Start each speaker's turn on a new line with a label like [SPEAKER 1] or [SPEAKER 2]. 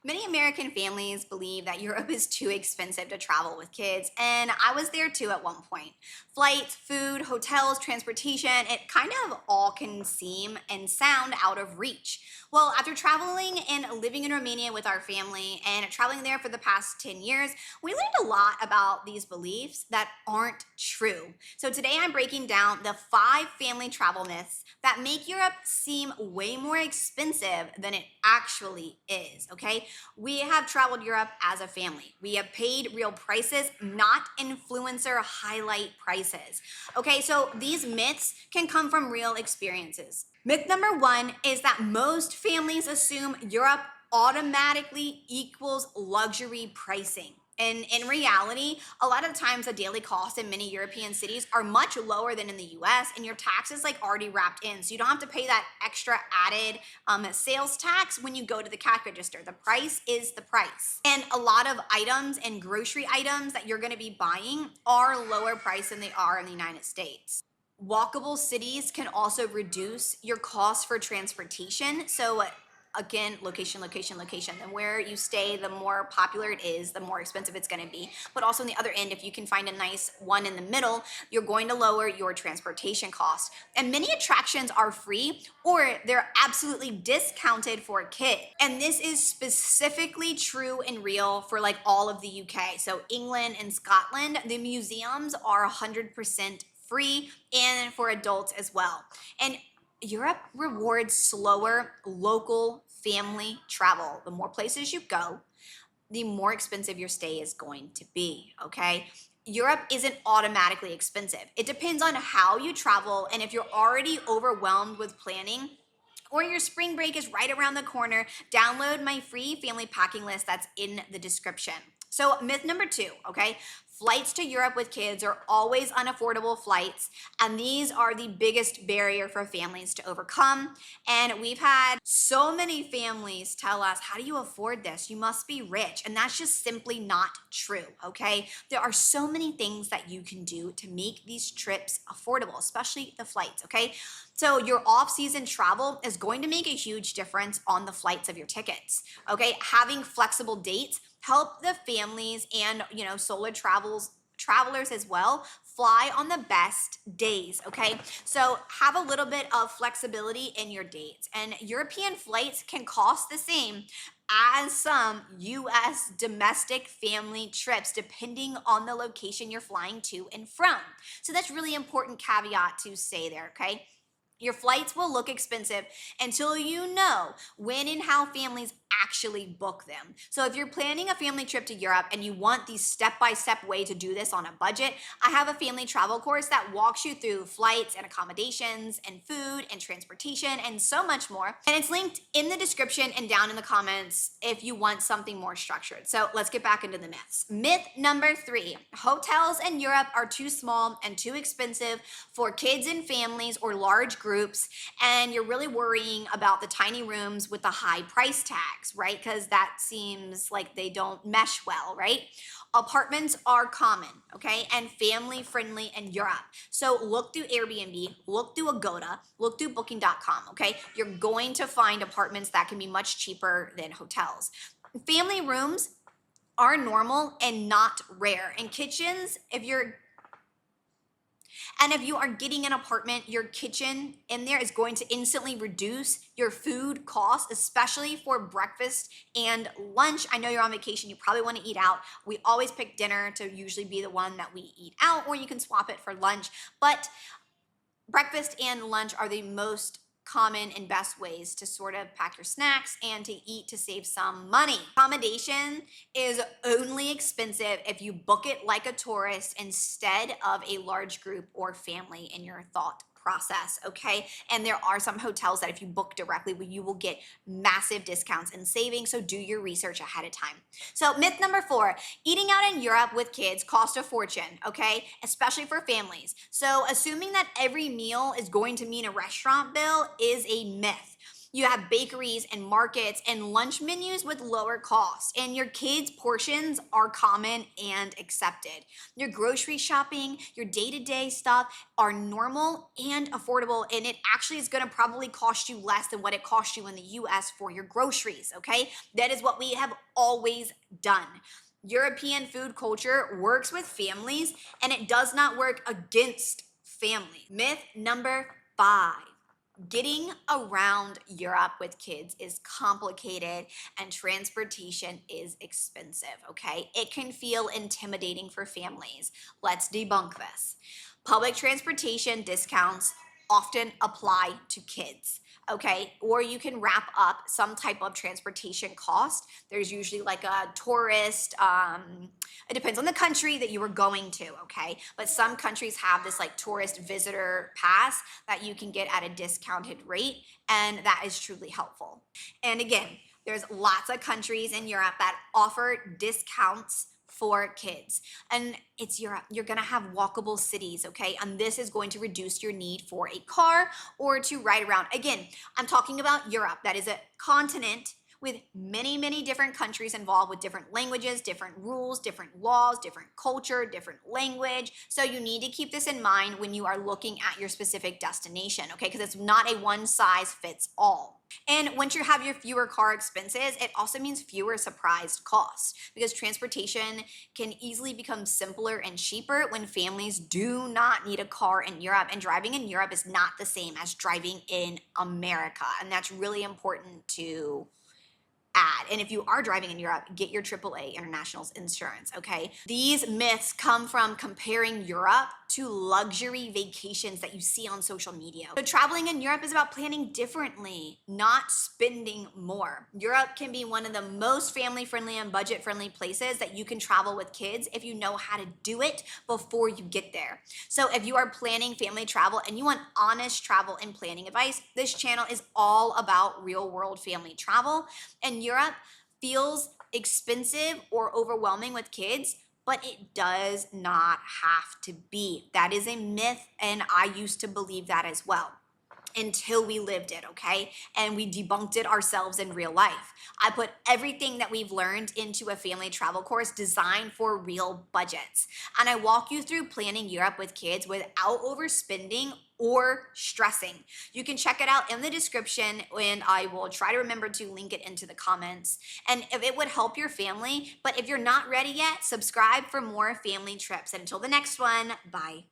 [SPEAKER 1] Many American families believe that Europe is too expensive to travel with kids, and I was there too at one point. Flights, food, hotels, transportation, it kind of all can seem and sound out of reach. Well, after traveling and living in Romania with our family and traveling there for the past 10 years, we learned a lot about these beliefs that aren't true. So today I'm breaking down the 5 family travel myths that make Europe seem way more expensive than it actually is, okay? We have traveled Europe as a family. We have paid real prices, not influencer highlight prices. Okay, so these myths can come from real experiences. Myth number 1 is that most families assume Europe automatically equals luxury pricing. And in reality, a lot of times the daily costs in many European cities are much lower than in the US, and your tax is like already wrapped in. So you don't have to pay that extra added sales tax when you go to the cash register. The price is the price. And a lot of items and grocery items that you're gonna be buying are lower price than they are in the United States. Walkable cities can also reduce your cost for transportation. So again, location, location, location. The where you stay, the more popular it is, the more expensive it's going to be. But also on the other end, if you can find a nice one in the middle, you're going to lower your transportation cost. And many attractions are free or they're absolutely discounted for kids. And this is specifically true and real for like all of the UK. So England and Scotland, the museums are 100% free and for adults as well. And Europe rewards slower local family travel. The more places you go, the more expensive your stay is going to be, okay? Europe isn't automatically expensive. It depends on how you travel, and if you're already overwhelmed with planning, or your spring break is right around the corner, download my free family packing list that's in the description. So myth number 2, okay? Flights to Europe with kids are always unaffordable flights, and these are the biggest barrier for families to overcome. And we've had so many families tell us, how do you afford this? You must be rich. And that's just simply not true, okay? There are so many things that you can do to make these trips affordable, especially the flights, okay? So your off-season travel is going to make a huge difference on the flights of your tickets, okay? Having flexible dates help the families and, solo travelers as well fly on the best days, okay? So have a little bit of flexibility in your dates. And European flights can cost the same as some US domestic family trips, depending on the location you're flying to and from. So that's really important caveat to say there, okay? Your flights will look expensive until you know when and how families actually book them. So if you're planning a family trip to Europe and you want the step-by-step way to do this on a budget, I have a family travel course that walks you through flights and accommodations and food and transportation and so much more. And it's linked in the description and down in the comments if you want something more structured. So let's get back into the myths. Myth number 3, hotels in Europe are too small and too expensive for kids and families or large groups, and you're really worrying about the tiny rooms with the high price tags, right? Because that seems like they don't mesh well, right? Apartments are common, okay, and family friendly in Europe. So look through Airbnb, look through Agoda, look through Booking.com, okay? You're going to find apartments that can be much cheaper than hotels. Family rooms are normal and not rare. And kitchens, if you are getting an apartment, your kitchen in there is going to instantly reduce your food costs, especially for breakfast and lunch. I know you're on vacation, you probably want to eat out. We always pick dinner to usually be the one that we eat out, or you can swap it for lunch. But breakfast and lunch are the most common and best ways to sort of pack your snacks and to eat to save some money. Accommodation is only expensive if you book it like a tourist instead of a large group or family in your thought process, okay? And there are some hotels that if you book directly, you will get massive discounts and savings, so do your research ahead of time. So myth number 4, eating out in Europe with kids costs a fortune, okay? Especially for families. So assuming that every meal is going to mean a restaurant bill is a myth. You have bakeries and markets and lunch menus with lower costs, and your kids' portions are common and accepted. Your grocery shopping, your day to day stuff are normal and affordable, and it actually is gonna probably cost you less than what it costs you in the US for your groceries, okay? That is what we have always done. European food culture works with families and it does not work against family. Myth number 5. Getting around Europe with kids is complicated and transportation is expensive, okay? It can feel intimidating for families. Let's debunk this. Public transportation discounts often apply to kids, okay? Or you can wrap up some type of transportation cost. There's usually like a tourist, it depends on the country that you were going to, okay? But some countries have this like tourist visitor pass that you can get at a discounted rate, and that is truly helpful. And again, there's lots of countries in Europe that offer discounts for kids. And it's Europe. You're going to have walkable cities, okay? And this is going to reduce your need for a car or to ride around. Again, I'm talking about Europe. That is a continent with many, many different countries involved with different languages, different rules, different laws, different culture, different language. So you need to keep this in mind when you are looking at your specific destination, okay? Because it's not a one size fits all. And once you have your fewer car expenses, it also means fewer surprise costs because transportation can easily become simpler and cheaper when families do not need a car in Europe. And driving in Europe is not the same as driving in America. And that's really important to add. And if you are driving in Europe, get your AAA International's insurance, okay? These myths come from comparing Europe to luxury vacations that you see on social media. So traveling in Europe is about planning differently, not spending more. Europe can be one of the most family-friendly and budget-friendly places that you can travel with kids if you know how to do it before you get there. So if you are planning family travel and you want honest travel and planning advice, this channel is all about real-world family travel. And Europe feels expensive or overwhelming with kids, but it does not have to be. That is a myth, and I used to believe that as well until we lived it, okay? And we debunked it ourselves in real life. I put everything that we've learned into a family travel course designed for real budgets. And I walk you through planning Europe with kids without overspending or stressing. You can check it out in the description, and I will try to remember to link it into the comments. And if it would help your family, but if you're not ready yet, subscribe for more family trips. And until the next one, bye.